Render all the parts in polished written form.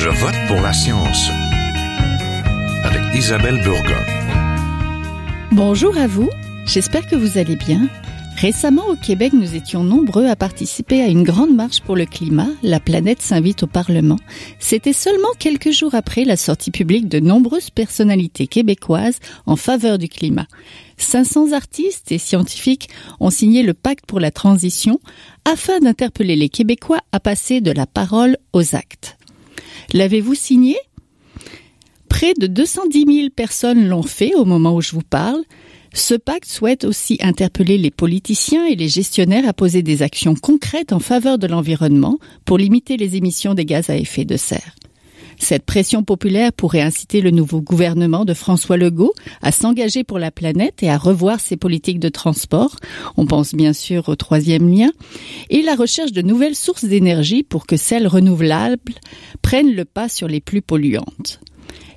Je vote pour la science avec Isabelle Burgon. Bonjour à vous, j'espère que vous allez bien. Récemment au Québec, nous étions nombreux à participer à une grande marche pour le climat. La planète s'invite au Parlement. C'était seulement quelques jours après la sortie publique de nombreuses personnalités québécoises en faveur du climat. 500 artistes et scientifiques ont signé le pacte pour la transition afin d'interpeller les Québécois à passer de la parole aux actes. L'avez-vous signé ? Près de 210 000 personnes l'ont fait au moment où je vous parle. Ce pacte souhaite aussi interpeller les politiciens et les gestionnaires à poser des actions concrètes en faveur de l'environnement pour limiter les émissions des gaz à effet de serre. Cette pression populaire pourrait inciter le nouveau gouvernement de François Legault à s'engager pour la planète et à revoir ses politiques de transport. On pense bien sûr au troisième lien. Et la recherche de nouvelles sources d'énergie pour que celles renouvelables prennent le pas sur les plus polluantes.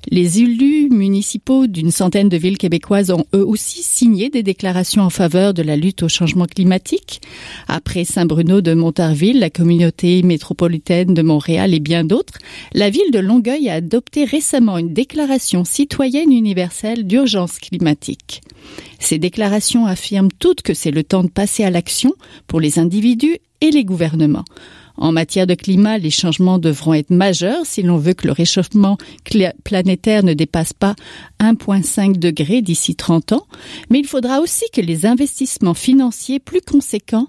Les élus municipaux d'une centaine de villes québécoises ont eux aussi signé des déclarations en faveur de la lutte au changement climatique. Après Saint-Bruno de Montarville, la communauté métropolitaine de Montréal et bien d'autres, la ville de Longueuil a adopté récemment une déclaration citoyenne universelle d'urgence climatique. Ces déclarations affirment toutes que c'est le temps de passer à l'action pour les individus et les gouvernements. En matière de climat, les changements devront être majeurs si l'on veut que le réchauffement planétaire ne dépasse pas 1,5 degré d'ici 30 ans. Mais il faudra aussi que les investissements financiers plus conséquents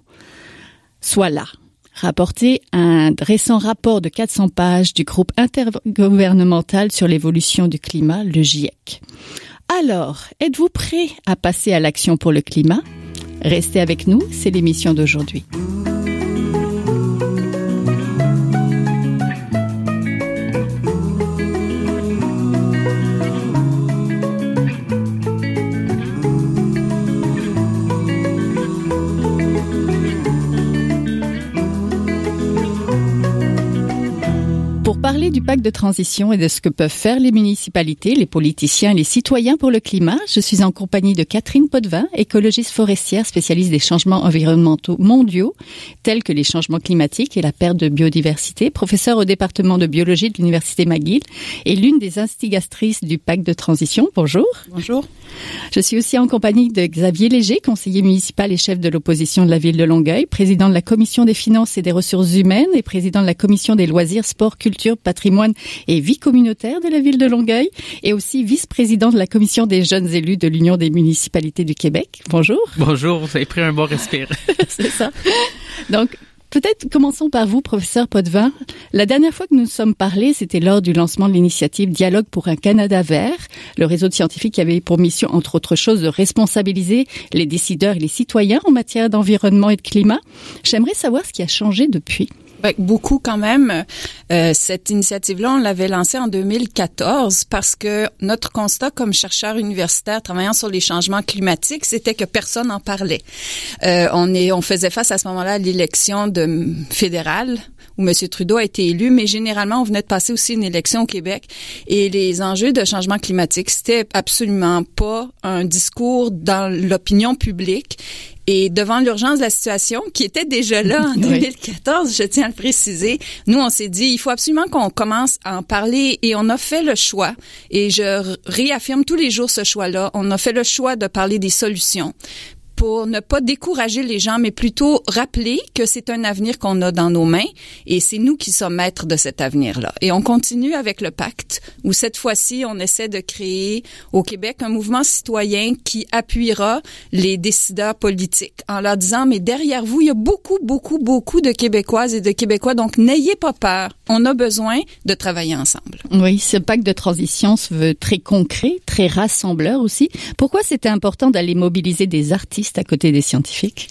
soient là. Rapporté un récent rapport de 400 pages du groupe intergouvernemental sur l'évolution du climat, le GIEC. Alors, êtes-vous prêts à passer à l'action pour le climat ? Restez avec nous, c'est l'émission d'aujourd'hui. Parler du pacte de transition et de ce que peuvent faire les municipalités, les politiciens et les citoyens pour le climat, je suis en compagnie de Catherine Potvin, écologiste forestière spécialiste des changements environnementaux mondiaux, tels que les changements climatiques et la perte de biodiversité, professeure au département de biologie de l'Université McGill et l'une des instigatrices du pacte de transition. Bonjour. Bonjour. Je suis aussi en compagnie de Xavier Léger, conseiller municipal et chef de l'opposition de la ville de Longueuil, président de la Commission des finances et des ressources humaines et président de la Commission des loisirs, sport, culture, patrimoine et vie communautaire de la ville de Longueuil et aussi vice-président de la Commission des jeunes élus de l'Union des municipalités du Québec. Bonjour. Bonjour, vous avez pris un bon respire. C'est ça. Donc, peut-être commençons par vous, professeur Potvin. La dernière fois que nous nous sommes parlé, c'était lors du lancement de l'initiative Dialogue pour un Canada vert, le réseau de scientifiques qui avait pour mission, entre autres choses, de responsabiliser les décideurs et les citoyens en matière d'environnement et de climat. J'aimerais savoir ce qui a changé depuis. Beaucoup quand même. Cette initiative-là, on l'avait lancée en 2014 parce que notre constat comme chercheur universitaire travaillant sur les changements climatiques, c'était que personne n'en parlait. On faisait face à ce moment-là à l'élection fédérale où M. Trudeau a été élu, mais généralement, on venait de passer aussi une élection au Québec. Et les enjeux de changement climatique, c'était absolument pas un discours dans l'opinion publique. Et devant l'urgence de la situation, qui était déjà là en 2014, je tiens à le préciser, nous, on s'est dit, il faut absolument qu'on commence à en parler et on a fait le choix. Et je réaffirme tous les jours ce choix-là. On a fait le choix de parler des solutions pour ne pas décourager les gens, mais plutôt rappeler que c'est un avenir qu'on a dans nos mains et c'est nous qui sommes maîtres de cet avenir-là. Et on continue avec le pacte où cette fois-ci, on essaie de créer au Québec un mouvement citoyen qui appuiera les décideurs politiques en leur disant, mais derrière vous, il y a beaucoup de Québécoises et de Québécois, donc n'ayez pas peur. On a besoin de travailler ensemble. Oui, ce pacte de transition se veut très concret, très rassembleur aussi. Pourquoi c'était important d'aller mobiliser des artistes à côté des scientifiques?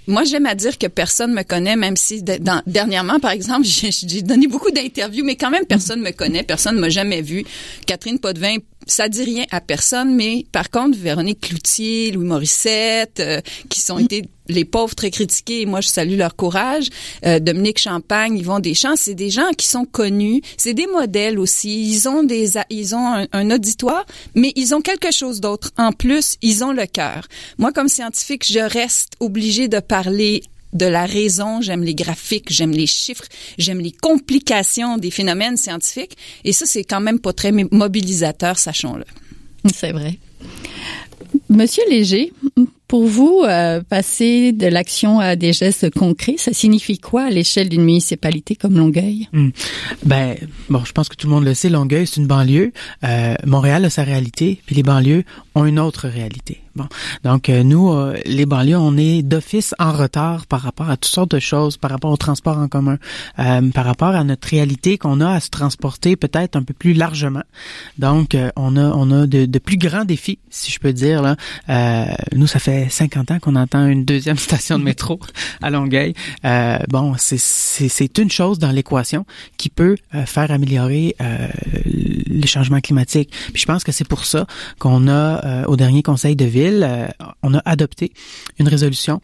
Moi, j'aime à dire que personne me connaît, même si dernièrement, par exemple, j'ai donné beaucoup d'interviews, mais quand même, personne me connaît, personne m'a jamais vu. Catherine Potvin, ça dit rien à personne, mais par contre, Véronique Cloutier, Louis Morissette, qui sont été les pauvres très critiqués, et moi, je salue leur courage. Dominique Champagne, Yvon Deschamps, c'est des gens qui sont connus, c'est des modèles aussi. Ils ont un auditoire, mais ils ont quelque chose d'autre. En plus, ils ont le cœur. Moi, comme scientifique, je reste obligée de parler de la raison, j'aime les graphiques, j'aime les chiffres, j'aime les complications des phénomènes scientifiques. Et ça, c'est quand même pas très mobilisateur, sachons-le. C'est vrai. Monsieur Léger, pour vous, passer de l'action à des gestes concrets, ça signifie quoi à l'échelle d'une municipalité comme Longueuil? Je pense que tout le monde le sait, Longueuil, c'est une banlieue. Montréal a sa réalité, puis les banlieues ont une autre réalité. Bon, donc nous, les banlieues, on est d'office en retard par rapport à toutes sortes de choses, par rapport au transport en commun, par rapport à notre réalité qu'on a à se transporter peut-être un peu plus largement. Donc, on a de plus grands défis, si je peux dire là. Nous, ça fait 50 ans qu'on entend une deuxième station de métro à Longueuil. C'est une chose dans l'équation qui peut faire améliorer les changements climatiques. Puis je pense que c'est pour ça qu'on a au dernier conseil de ville, on a adopté une résolution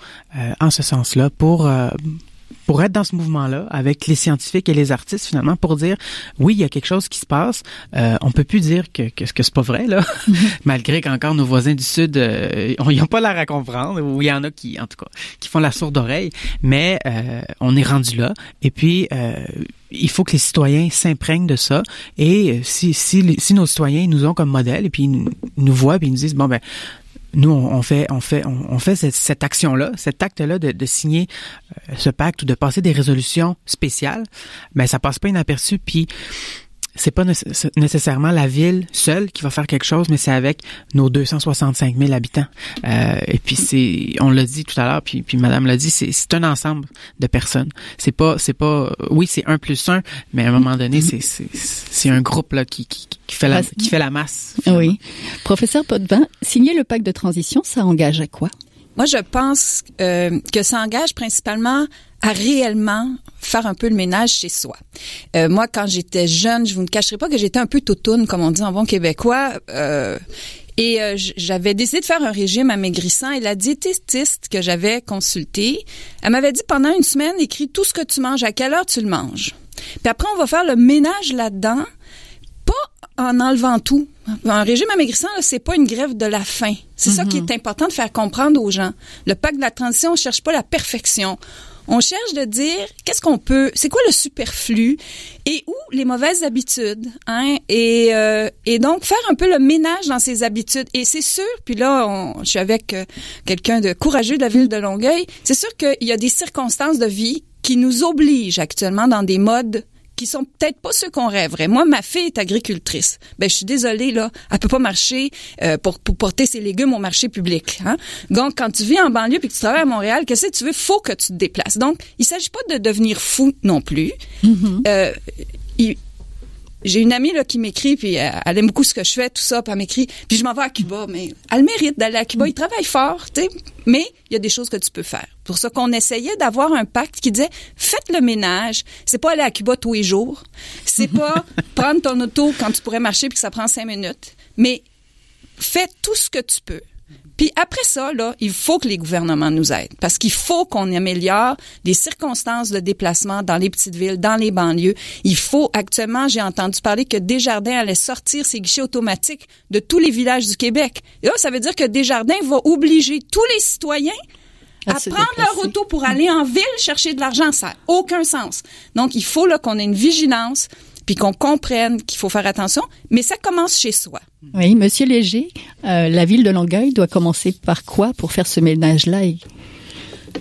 en ce sens-là pour être dans ce mouvement-là avec les scientifiques et les artistes finalement pour dire oui, il y a quelque chose qui se passe. On peut plus dire que c'est pas vrai là, malgré qu'encore nos voisins du Sud, ils n'ont pas l'air à comprendre, ou il y en a qui, en tout cas, qui font la sourde oreille. Mais on est rendu là. Et puis il faut que les citoyens s'imprègnent de ça. Et si nos citoyens nous ont comme modèle et puis ils nous voient puis ils nous disent nous, on fait cette action-là, cet acte-là de signer ce pacte ou de passer des résolutions spéciales, ça passe pas inaperçu. Puis c'est pas nécessairement la ville seule qui va faire quelque chose, mais c'est avec nos 265 000 habitants. Et puis on l'a dit tout à l'heure, puis Madame l'a dit, c'est un ensemble de personnes. C'est pas, oui, c'est 1+1, mais à un moment donné, c'est un groupe là qui fait la masse. Finalement. Oui. Professeur Potvin, signer le pacte de transition, ça engage à quoi? Moi, je pense que ça engage principalement à réellement faire un peu le ménage chez soi. Moi, quand j'étais jeune, je vous ne cacherai pas que j'étais un peu toutoune, comme on dit en bon québécois. J'avais décidé de faire un régime amaigrissant et la diététiste que j'avais consultée, elle m'avait dit pendant une semaine, écris tout ce que tu manges, à quelle heure tu le manges. Puis après, on va faire le ménage là-dedans, pas en enlevant tout. Un régime amaigrissant, là, c'est pas une grève de la faim. C'est ça qui est important de faire comprendre aux gens. Le pacte de la transition, on cherche pas la perfection. On cherche de dire qu'est-ce qu'on peut, c'est quoi le superflu et où les mauvaises habitudes, hein, et donc faire un peu le ménage dans ces habitudes. Et c'est sûr, puis là, je suis avec quelqu'un de courageux de la ville de Longueuil, c'est sûr qu'il y a des circonstances de vie qui nous obligent actuellement dans des modes qui sont peut-être pas ceux qu'on rêverait. Moi, ma fille est agricultrice. Je suis désolée, là, elle peut pas marcher pour porter ses légumes au marché public. Hein? Donc, quand tu vis en banlieue puis que tu travailles à Montréal, qu'est-ce que tu veux? Faut que tu te déplaces. Donc, il s'agit pas de devenir fou non plus. J'ai une amie là qui m'écrit, puis elle aime beaucoup ce que je fais, tout ça, puis elle m'écrit, puis je m'en vais à Cuba, mais elle mérite d'aller à Cuba, il travaille fort, tu sais, mais il y a des choses que tu peux faire. Pour ça qu'on essayait d'avoir un pacte qui disait, faites le ménage, c'est pas aller à Cuba tous les jours, c'est pas prendre ton auto quand tu pourrais marcher puis que ça prend 5 minutes, mais fais tout ce que tu peux. Puis après ça, là, il faut que les gouvernements nous aident parce qu'il faut qu'on améliore les circonstances de déplacement dans les petites villes, dans les banlieues. Il faut, actuellement, j'ai entendu parler que Desjardins allait sortir ses guichets automatiques de tous les villages du Québec. Et là, ça veut dire que Desjardins va obliger tous les citoyens à prendre leur auto pour aller en ville chercher de l'argent. Ça n'a aucun sens. Donc, il faut là qu'on ait une vigilance puis qu'on comprenne qu'il faut faire attention, mais ça commence chez soi. Oui, Monsieur Léger, la ville de Longueuil doit commencer par quoi pour faire ce ménage-là?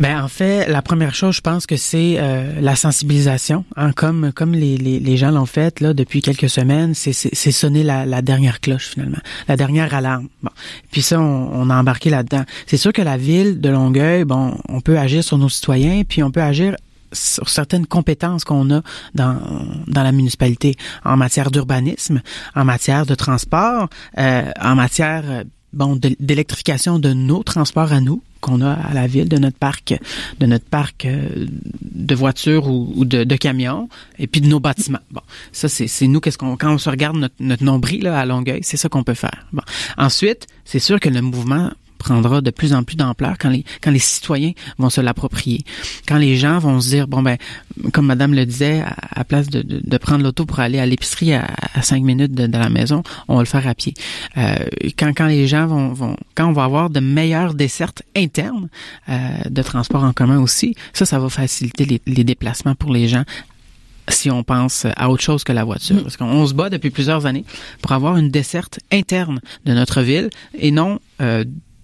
En fait, la première chose, je pense que c'est la sensibilisation, hein, comme les gens l'ont fait là depuis quelques semaines, c'est sonner la dernière cloche finalement, la dernière alarme. Bon, puis ça, on a embarqué là-dedans. C'est sûr que la ville de Longueuil, on peut agir sur nos citoyens, puis on peut agir sur certaines compétences qu'on a dans la municipalité en matière d'urbanisme, en matière de transport, en matière d'électrification de nos transports à nous qu'on a à la ville, de notre parc de voitures ou de camions, et puis de nos bâtiments. Bon, ça c'est nous quand on se regarde notre nombril là à Longueuil, c'est ça qu'on peut faire. Bon, ensuite, c'est sûr que le mouvement prendra de plus en plus d'ampleur quand les citoyens vont se l'approprier. Quand les gens vont se dire, bon ben, comme madame le disait, à place de prendre l'auto pour aller à l'épicerie à 5 minutes de la maison, on va le faire à pied. Quand les gens quand on va avoir de meilleures dessertes internes de transport en commun aussi, ça va faciliter les déplacements pour les gens si on pense à autre chose que la voiture. Parce qu'on se bat depuis plusieurs années pour avoir une desserte interne de notre ville et non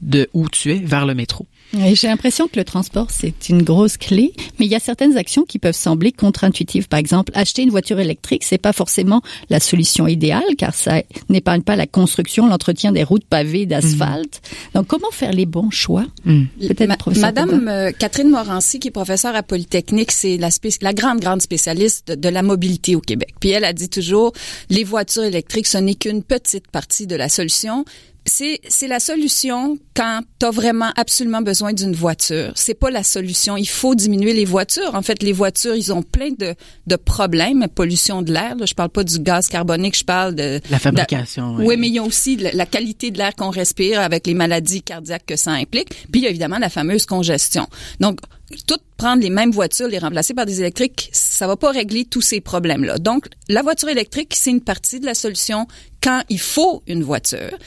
de où tu es vers le métro. Et j'ai l'impression que le transport, c'est une grosse clé, mais il y a certaines actions qui peuvent sembler contre-intuitives. Par exemple, acheter une voiture électrique, c'est pas forcément la solution idéale, car ça n'épargne pas la construction, l'entretien des routes pavées d'asphalte. Donc, comment faire les bons choix? Peut-être, professeur Madame Catherine Morancy, qui est professeure à Polytechnique, c'est la grande spécialiste de la mobilité au Québec. Puis elle a dit toujours, les voitures électriques, ce n'est qu'une petite partie de la solution. C'est la solution quand t'as vraiment absolument besoin d'une voiture. C'est pas la solution. Il faut diminuer les voitures. En fait, les voitures, ils ont plein de problèmes. Pollution de l'air, là, je parle pas du gaz carbonique, je parle de la fabrication. Oui, mais il y a aussi la qualité de l'air qu'on respire avec les maladies cardiaques que ça implique. Puis il y a évidemment la fameuse congestion. Donc, toutes prendre les mêmes voitures, les remplacer par des électriques, ça va pas régler tous ces problèmes-là. Donc, la voiture électrique, c'est une partie de la solution quand il faut une voiture.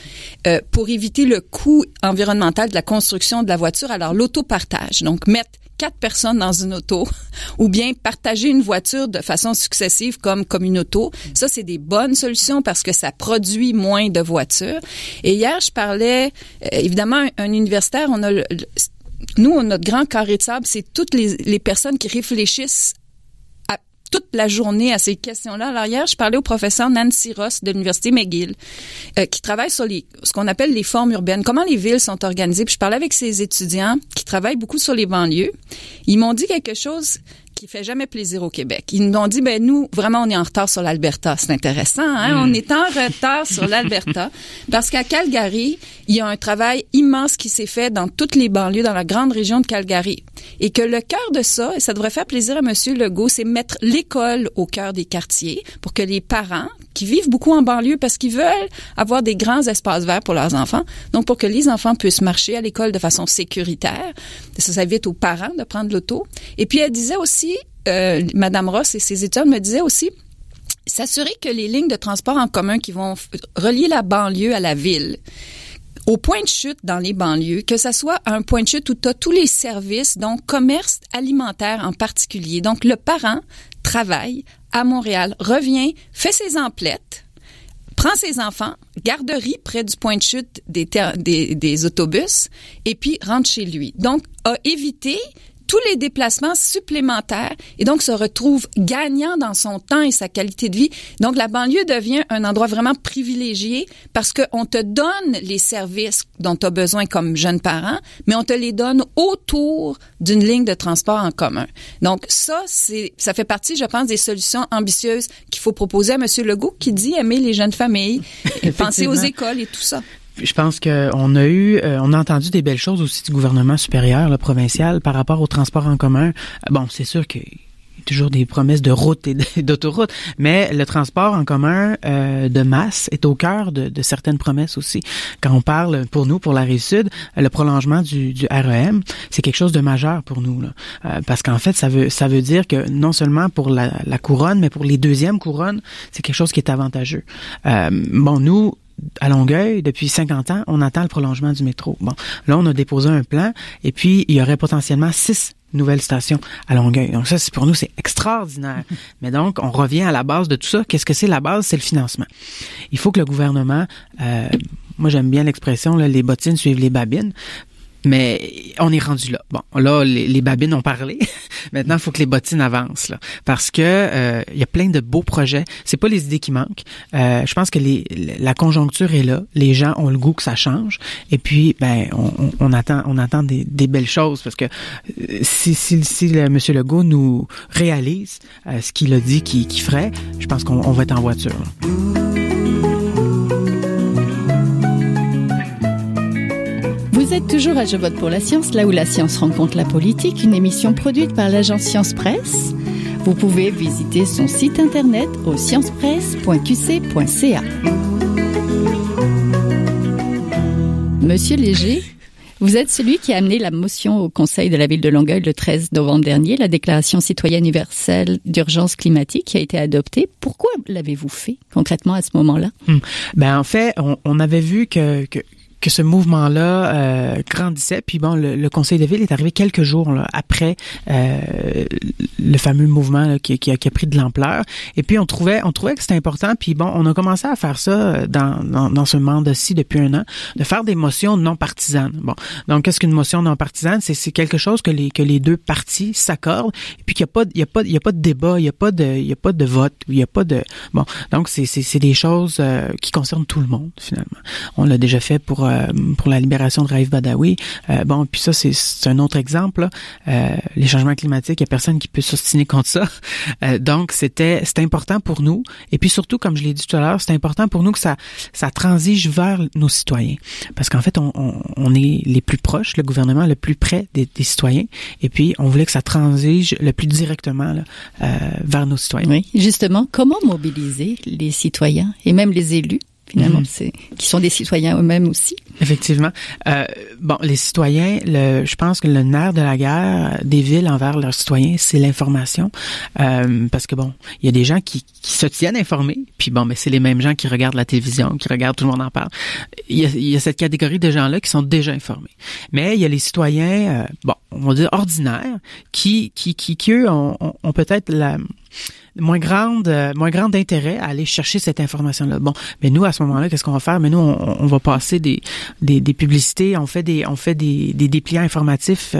Pour éviter le coût environnemental de la construction de la voiture, alors l'autopartage. Donc, mettre 4 personnes dans une auto ou bien partager une voiture de façon successive comme une auto. Ça, c'est des bonnes solutions parce que ça produit moins de voitures. Et hier, je parlais, évidemment, un universitaire, nous, notre grand carré de sable, c'est toutes les personnes qui réfléchissent toute la journée à ces questions-là. Alors hier, je parlais au professeur Nancy Ross de l'Université McGill, qui travaille sur ce qu'on appelle les formes urbaines, comment les villes sont organisées. Puis je parlais avec ses étudiants qui travaillent beaucoup sur les banlieues. Ils m'ont dit quelque chose qui fait jamais plaisir au Québec. Ils nous ont dit, nous, vraiment, on est en retard sur l'Alberta. C'est intéressant, hein? On est en retard sur l'Alberta parce qu'à Calgary, il y a un travail immense qui s'est fait dans toutes les banlieues, dans la grande région de Calgary. Et que le cœur de ça, et ça devrait faire plaisir à M. Legault, c'est mettre l'école au cœur des quartiers pour que les parents, qui vivent beaucoup en banlieue parce qu'ils veulent avoir des grands espaces verts pour leurs enfants, donc pour que les enfants puissent marcher à l'école de façon sécuritaire, ça évite aux parents de prendre l'auto. Et puis elle disait aussi, Madame Ross et ses étudiants me disaient aussi, s'assurer que les lignes de transport en commun qui vont relier la banlieue à la ville, au point de chute dans les banlieues, que ça soit un point de chute où tu as tous les services, donc commerce alimentaire en particulier. Donc, le parent travaille à Montréal, revient, fait ses emplettes, prend ses enfants, garderie près du point de chute des autobus, et puis rentre chez lui. Donc, a évité tous les déplacements supplémentaires et donc se retrouve gagnant dans son temps et sa qualité de vie. Donc, la banlieue devient un endroit vraiment privilégié parce qu'on te donne les services dont tu as besoin comme jeune parent, mais on te les donne autour d'une ligne de transport en commun. Donc, ça fait partie, je pense, des solutions ambitieuses qu'il faut proposer à M. Legault qui dit aimer les jeunes familles, penser aux écoles et tout ça. Je pense qu'on a entendu des belles choses aussi du gouvernement supérieur, là, provincial, par rapport au transport en commun. Bon, c'est sûr qu'il y a toujours des promesses de routes et d'autoroutes, mais le transport en commun de masse est au cœur de certaines promesses aussi. Quand on parle, pour nous, pour la Rive-Sud, le prolongement du REM, c'est quelque chose de majeur pour nous, là. Parce qu'en fait, ça veut dire que non seulement pour la couronne, mais pour les deuxièmes couronnes, c'est quelque chose qui est avantageux. Nous, à Longueuil, depuis 50 ans, on attend le prolongement du métro. Bon, là, on a déposé un plan et puis il y aurait potentiellement 6 nouvelles stations à Longueuil. Donc ça, pour nous, c'est extraordinaire. Mais donc, on revient à la base de tout ça. Qu'est-ce que c'est la base? C'est le financement. Il faut que le gouvernement, moi j'aime bien l'expression, là, les bottines suivent les babines. Mais on est rendu là. Bon, là, les babines ont parlé. Maintenant, il faut que les bottines avancent, là. Parce que il y a plein de beaux projets. C'est pas les idées qui manquent. Je pense que la conjoncture est là. Les gens ont le goût que ça change. Et puis, on attend des belles choses. Parce que si M. Legault nous réalise ce qu'il a dit qu'il ferait, je pense qu'on va être en voiture, là. Vous êtes toujours à Je vote pour la science, là où la science rencontre la politique, une émission produite par l'agence Science Presse. Vous pouvez visiter son site internet au sciencepresse.qc.ca. Monsieur Léger, Vous êtes celui qui a amené la motion au Conseil de la Ville de Longueuil le 13 novembre dernier, la Déclaration citoyenne universelle d'urgence climatique qui a été adoptée. Pourquoi l'avez-vous fait concrètement à ce moment-là? En fait, on avait vu que ce mouvement-là grandissait. Puis bon, le Conseil de ville est arrivé quelques jours là, après le fameux mouvement là, qui a pris de l'ampleur. Et puis on trouvait que c'était important. Puis bon, on a commencé à faire ça dans ce mandat-ci depuis 1 an, de faire des motions non partisanes. Bon, donc qu'est-ce qu'une motion non partisane? C'est quelque chose que les deux partis s'accordent. Et puis qu'il y a pas de débat, il y a pas de vote, il y a pas de bon. Donc c'est des choses qui concernent tout le monde finalement. On l'a déjà fait pour la libération de Raif Badawi. Puis ça, c'est un autre exemple. Les changements climatiques, il n'y a personne qui peut s'ostiner contre ça. Donc, c'était important pour nous. Et puis surtout, comme je l'ai dit tout à l'heure, c'est important pour nous que ça transige vers nos citoyens. Parce qu'en fait, on est les plus proches, le gouvernement le plus près des citoyens. Et puis, on voulait que ça transige le plus directement là, vers nos citoyens. Oui, justement, comment mobiliser les citoyens et même les élus? Finalement, qui sont des citoyens eux-mêmes aussi. Effectivement. Les citoyens, je pense que le nerf de la guerre des villes envers leurs citoyens, c'est l'information. Parce que il y a des gens qui se tiennent informés, puis c'est les mêmes gens qui regardent la télévision, qui regardent, tout le monde en parle. Il y a cette catégorie de gens-là qui sont déjà informés. Mais il y a les citoyens, on va dire ordinaires, qui eux, ont peut-être moins grande intérêt à aller chercher cette information-là. Bon, mais nous, à ce moment-là, qu'est-ce qu'on va faire? Mais nous, on va passer des publicités, on fait des dépliants informatifs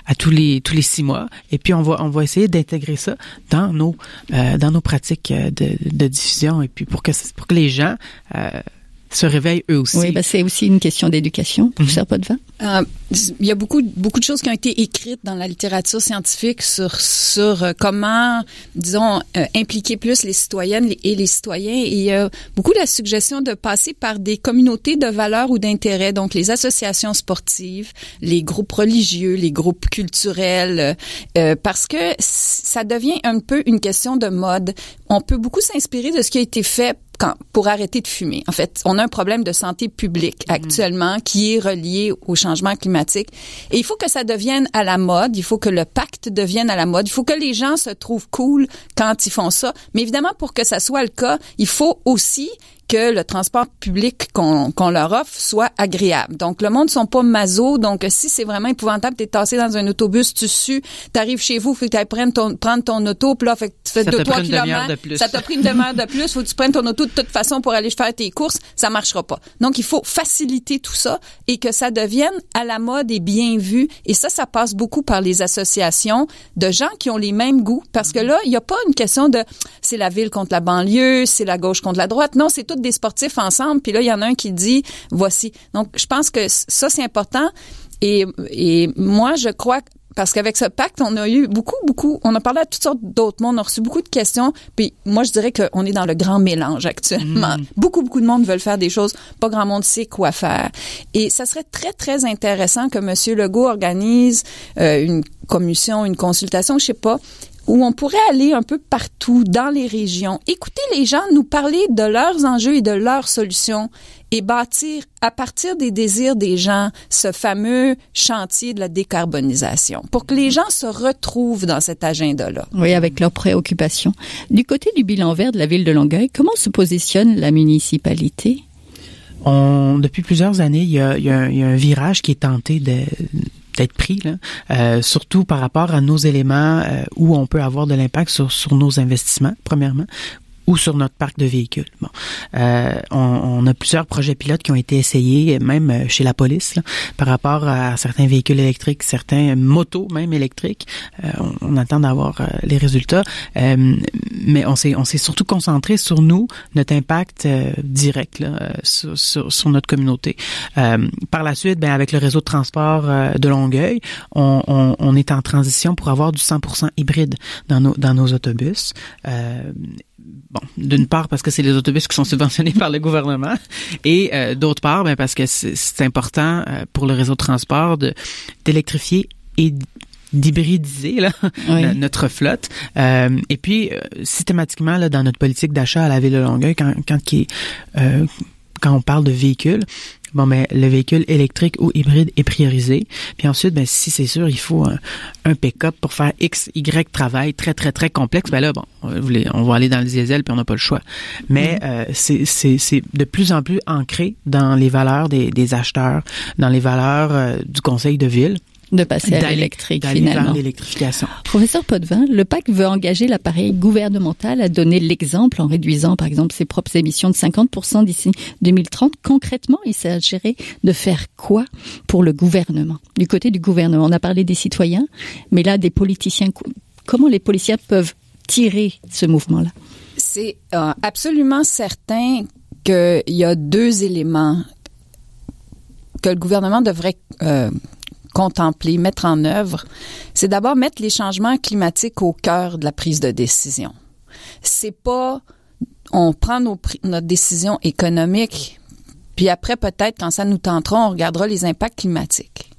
à tous les 6 mois, et puis on va essayer d'intégrer ça dans nos pratiques de diffusion, et puis pour que les gens se réveillent eux aussi. Oui, c'est aussi une question d'éducation, professeur Potvin. Il y a beaucoup de choses qui ont été écrites dans la littérature scientifique sur comment, disons, impliquer plus les citoyennes et les citoyens. Et il y a beaucoup la suggestion de passer par des communautés de valeurs ou d'intérêts, donc les associations sportives, les groupes religieux, les groupes culturels, parce que ça devient un peu une question de mode. On peut beaucoup s'inspirer de ce qui a été fait pour arrêter de fumer. En fait, on a un problème de santé publique actuellement qui est relié au changement climatique. Et il faut que ça devienne à la mode. Il faut que le pacte devienne à la mode. Il faut que les gens se trouvent cool quand ils font ça. Mais évidemment, pour que ça soit le cas, il faut aussi que le transport public qu'on leur offre soit agréable. Donc, le monde ne sont pas maso. Donc, si c'est vraiment épouvantable, t'es tassé dans un autobus, tu sues, t'arrives chez vous, faut que t'ailles prendre ton auto, puis là, fait que tu fais 2-3 kilomètres. Ça t'a pris une demi-heure de plus. Faut que tu prennes ton auto de toute façon pour aller faire tes courses. Ça marchera pas. Donc, il faut faciliter tout ça et que ça devienne à la mode et bien vu. Et ça passe beaucoup par les associations de gens qui ont les mêmes goûts. Parce que là, il n'y a pas une question de c'est la ville contre la banlieue, c'est la gauche contre la droite. Non, c'est tout des sportifs ensemble, puis là, il y en a un qui dit, voici. Donc, je pense que ça, c'est important. Et moi, je crois parce qu'avec ce pacte, on a eu beaucoup, on a parlé à toutes sortes d'autres mondes, on a reçu beaucoup de questions, puis moi, je dirais qu'on est dans le grand mélange actuellement. Beaucoup de monde veulent faire des choses, pas grand monde sait quoi faire. Et ça serait très, très intéressant que M. Legault organise une commission, une consultation, je sais pas, où on pourrait aller un peu partout dans les régions, écouter les gens nous parler de leurs enjeux et de leurs solutions et bâtir à partir des désirs des gens ce fameux chantier de la décarbonisation pour que les gens se retrouvent dans cet agenda-là. Oui, avec leurs préoccupations. Du côté du bilan vert de la ville de Longueuil, comment se positionne la municipalité? Depuis plusieurs années, il y a un virage qui est tenté d'être pris, là, surtout par rapport à nos éléments où on peut avoir de l'impact sur nos investissements, premièrement, ou sur notre parc de véhicules. Bon, on a plusieurs projets pilotes qui ont été essayés, même chez la police, là, par rapport à certains véhicules électriques, certains motos même électriques. On attend d'avoir les résultats, mais on s'est surtout concentré sur nous, notre impact direct là, sur notre communauté. Par la suite, avec le réseau de transport de Longueuil, on est en transition pour avoir du 100% hybride dans nos autobus. Bon, d'une part parce que c'est les autobus qui sont subventionnés par le gouvernement et d'autre part parce que c'est important pour le réseau de transport d'électrifier et d'hybridiser là, notre flotte. Et puis systématiquement là, dans notre politique d'achat à la ville de Longueuil, quand on parle de véhicules, Bon, mais le véhicule électrique ou hybride est priorisé. Puis ensuite, ben si c'est sûr, il faut un pick-up pour faire X, Y travail très, très, très complexe. Ben là, bon, on va aller dans le diesel puis on n'a pas le choix. Mais c'est de plus en plus ancré dans les valeurs des acheteurs, dans les valeurs du conseil de ville. De passer à l'électrique, finalement. Vers l'électrification. Professeur Potvin, le PAC veut engager l'appareil gouvernemental à donner l'exemple en réduisant, par exemple, ses propres émissions de 50% d'ici 2030. Concrètement, il s'agirait de faire quoi pour le gouvernement? Du côté du gouvernement, on a parlé des citoyens, mais là, des politiciens. Comment les politiciens peuvent tirer ce mouvement-là? C'est absolument certain qu'il y a 2 éléments que le gouvernement devrait contempler, mettre en œuvre. C'est d'abord mettre les changements climatiques au cœur de la prise de décision. C'est pas on prend notre décision économique, puis après peut-être quand ça nous tentera, on regardera les impacts climatiques.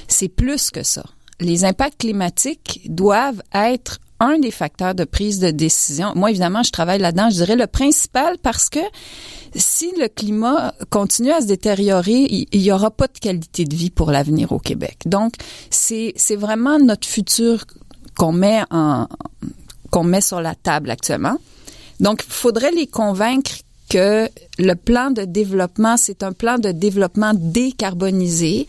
C'est plus que ça. Les impacts climatiques doivent être un des facteurs de prise de décision. Moi, évidemment, je travaille là-dedans. Je dirais le principal parce que si le climat continue à se détériorer, il y aura pas de qualité de vie pour l'avenir au Québec. Donc, c'est vraiment notre futur qu'on met sur la table actuellement. Donc, il faudrait les convaincre que le plan de développement, c'est un plan de développement décarbonisé.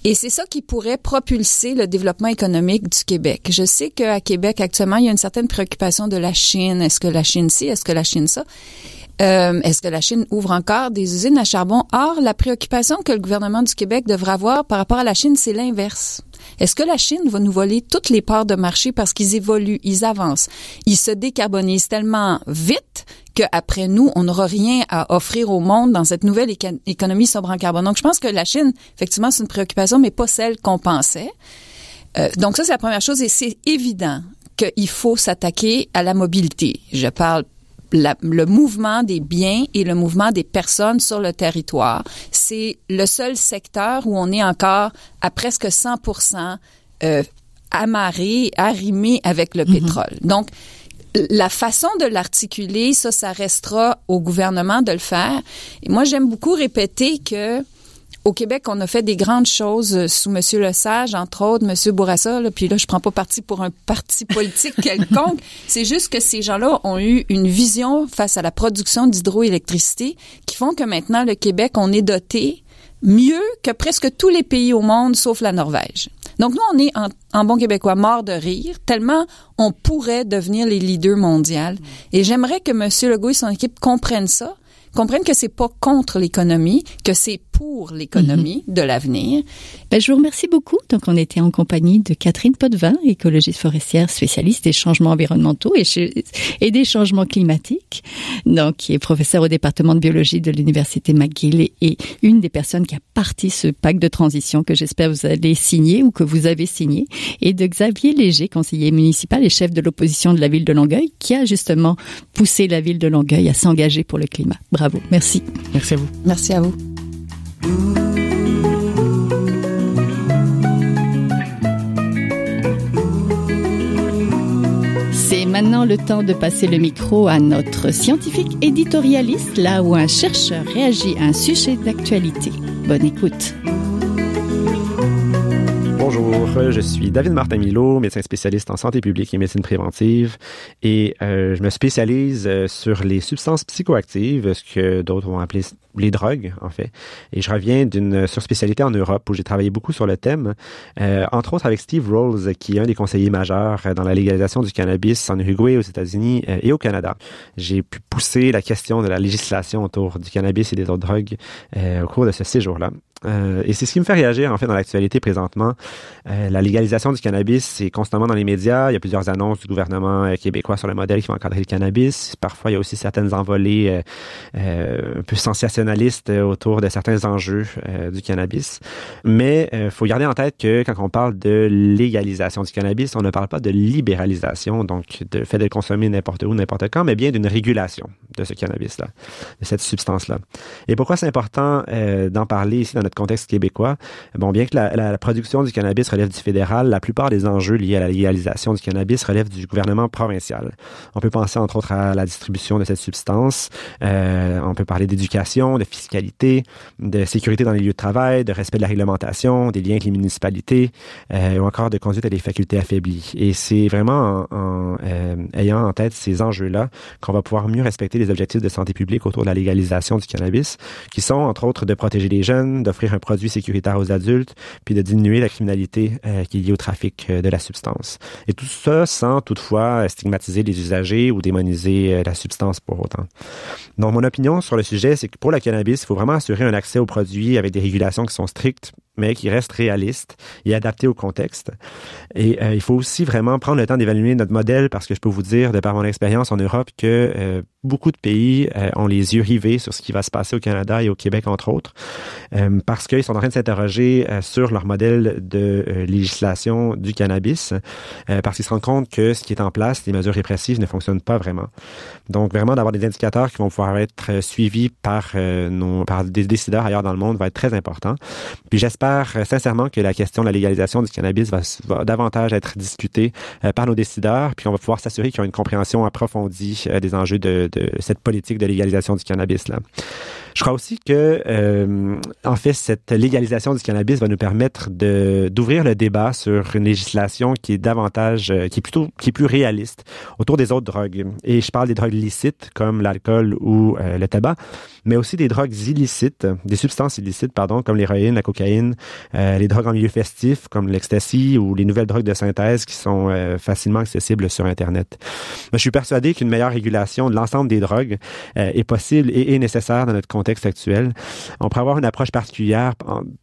Et c'est ça qui pourrait propulser le développement économique du Québec. Je sais qu'à Québec, actuellement, il y a une certaine préoccupation de la Chine. Est-ce que la Chine ci? Est-ce que la Chine ça? Est-ce que la Chine ouvre encore des usines à charbon? Or, la préoccupation que le gouvernement du Québec devrait avoir par rapport à la Chine, c'est l'inverse. Est-ce que la Chine va nous voler toutes les parts de marché parce qu'ils évoluent, ils avancent, ils se décarbonisent tellement vite qu'après nous, on n'aura rien à offrir au monde dans cette nouvelle économie sobre en carbone. Donc, je pense que la Chine, effectivement, c'est une préoccupation, mais pas celle qu'on pensait. Donc, ça, c'est la première chose. Et c'est évident qu'il faut s'attaquer à la mobilité. Je parle le mouvement des biens et le mouvement des personnes sur le territoire. C'est le seul secteur où on est encore à presque 100% arrimé avec le pétrole. Donc, la façon de l'articuler, ça restera au gouvernement de le faire. Et moi, j'aime beaucoup répéter que au Québec, on a fait des grandes choses sous M. Lesage, entre autres, M. Bourassa, là, puis là, je prends pas parti pour un parti politique quelconque. C'est juste que ces gens-là ont eu une vision face à la production d'hydroélectricité qui font que maintenant, le Québec, on est doté mieux que presque tous les pays au monde, sauf la Norvège. Donc, nous, on est en bon québécois mort de rire, tellement on pourrait devenir les leaders mondiaux. Et j'aimerais que M. Legault et son équipe comprennent ça, comprennent que c'est pas contre l'économie, que c'est pour l'économie de l'avenir. Ben, je vous remercie beaucoup. Donc, on était en compagnie de Catherine Potvin, écologiste forestière, spécialiste des changements environnementaux et des changements climatiques, donc qui est professeure au département de biologie de l'Université McGill et une des personnes qui a parti ce pacte de transition que j'espère vous allez signer ou que vous avez signé, et de Xavier Léger, conseiller municipal et chef de l'opposition de la ville de Longueuil, qui a justement poussé la ville de Longueuil à s'engager pour le climat. Bravo. Merci. Merci à vous. Merci à vous. C'est maintenant le temps de passer le micro à notre scientifique éditorialiste, là où un chercheur réagit à un sujet d'actualité. Bonne écoute. Bonjour, je suis David Martin-Milot, médecin spécialiste en santé publique et médecine préventive, et je me spécialise sur les substances psychoactives, ce que d'autres vont appeler les drogues, en fait. Et je reviens d'une surspécialité en Europe où j'ai travaillé beaucoup sur le thème, entre autres avec Steve Rolls, qui est un des conseillers majeurs dans la légalisation du cannabis en Uruguay, aux États-Unis et au Canada. J'ai pu pousser la question de la législation autour du cannabis et des autres drogues au cours de ce séjour-là. Et c'est ce qui me fait réagir, en fait, dans l'actualité présentement. La légalisation du cannabis, c'est constamment dans les médias. Il y a plusieurs annonces du gouvernement québécois sur le modèle qui va encadrer le cannabis. Parfois, il y a aussi certaines envolées un peu sensationnalistes autour de certains enjeux du cannabis. Mais il faut garder en tête que quand on parle de légalisation du cannabis, on ne parle pas de libéralisation, donc de fait de le consommer n'importe où, n'importe quand, mais bien d'une régulation de ce cannabis-là, de cette substance-là. Et pourquoi c'est important d'en parler ici dans notre contexte québécois? Bon, bien que la production du cannabis relève du fédéral, la plupart des enjeux liés à la légalisation du cannabis relèvent du gouvernement provincial. On peut penser entre autres à la distribution de cette substance, on peut parler d'éducation réglementation, de fiscalité, de sécurité dans les lieux de travail, de respect de la réglementation, des liens avec les municipalités, ou encore de conduite à des facultés affaiblies. Et c'est vraiment en ayant en tête ces enjeux-là qu'on va pouvoir mieux respecter les objectifs de santé publique autour de la légalisation du cannabis, qui sont, entre autres, de protéger les jeunes, d'offrir un produit sécuritaire aux adultes, puis de diminuer la criminalité qui est liée au trafic de la substance. Et tout ça sans toutefois stigmatiser les usagers ou démoniser la substance pour autant. Donc, mon opinion sur le sujet, c'est que pour le cannabis, il faut vraiment assurer un accès aux produits avec des régulations qui sont strictes, mais qui restent réalistes et adaptées au contexte. Et il faut aussi vraiment prendre le temps d'évaluer notre modèle, parce que je peux vous dire, de par mon expérience en Europe, que beaucoup de pays ont les yeux rivés sur ce qui va se passer au Canada et au Québec, entre autres, parce qu'ils sont en train de s'interroger sur leur modèle de législation du cannabis, parce qu'ils se rendent compte que ce qui est en place, les mesures répressives, ne fonctionnent pas vraiment. Donc, vraiment, d'avoir des indicateurs qui vont pouvoir être suivis par des décideurs ailleurs dans le monde va être très important. Puis j'espère sincèrement que la question de la légalisation du cannabis va davantage être discutée par nos décideurs, puis on va pouvoir s'assurer qu'ils ont une compréhension approfondie des enjeux de cette politique de légalisation du cannabis-là. Je crois aussi que, en fait, cette légalisation du cannabis va nous permettre d'ouvrir le débat sur une législation qui est davantage, qui est plus réaliste autour des autres drogues. Et je parle des drogues licites comme l'alcool ou le tabac, mais aussi des drogues illicites, des substances illicites, pardon, comme l'héroïne, la cocaïne, les drogues en milieu festif comme l'ecstasy ou les nouvelles drogues de synthèse qui sont facilement accessibles sur Internet. Mais je suis persuadé qu'une meilleure régulation de l'ensemble des drogues est possible et est nécessaire dans notre contexte actuel. On pourrait avoir une approche particulière,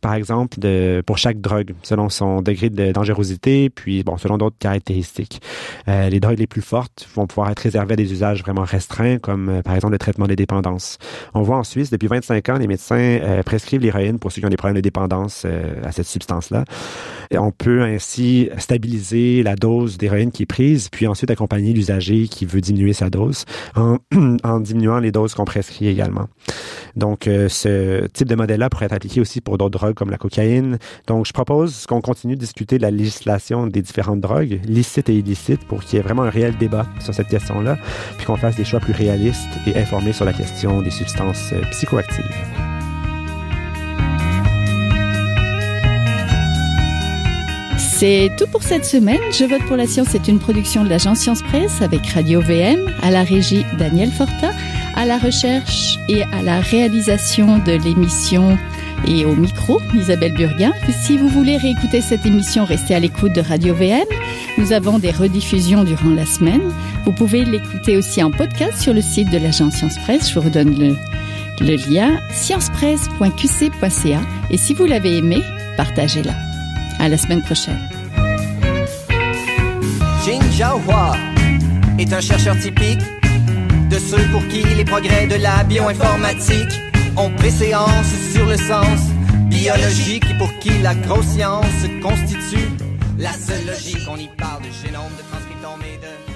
par exemple, pour chaque drogue, selon son degré de dangerosité, puis selon d'autres caractéristiques. Les drogues les plus fortes vont pouvoir être réservées à des usages vraiment restreints, comme par exemple le traitement des dépendances. On voit en Suisse, depuis 25 ans, les médecins prescrivent l'héroïne pour ceux qui ont des problèmes de dépendance à cette substance-là. Et on peut ainsi stabiliser la dose d'héroïne qui est prise, puis ensuite accompagner l'usager qui veut diminuer sa dose en diminuant les doses qu'on prescrit également. Donc, ce type de modèle-là pourrait être appliqué aussi pour d'autres drogues comme la cocaïne. Donc, je propose qu'on continue de discuter de la législation des différentes drogues, licites et illicites, pour qu'il y ait vraiment un réel débat sur cette question-là, puis qu'on fasse des choix plus réalistes et informés sur la question des substances psychoactives. C'est tout pour cette semaine. Je vote pour la science est une production de l'agence Science Presse avec Radio VM, à la régie Daniel Fortin, à la recherche et à la réalisation de l'émission et au micro Isabelle Burguin. Si vous voulez réécouter cette émission, restez à l'écoute de Radio VM. Nous avons des rediffusions durant la semaine. Vous pouvez l'écouter aussi en podcast sur le site de l'agence Science Presse. Je vous redonne le lien sciencepresse.qc.ca et si vous l'avez aimé, partagez-la. À la semaine prochaine. Jing Jiahua est un chercheur typique de ceux pour qui les progrès de la bioinformatique ont préséance sur le sens biologique et pour qui la grosse science constitue la seule logique. On y parle de génome, de transcriptome et de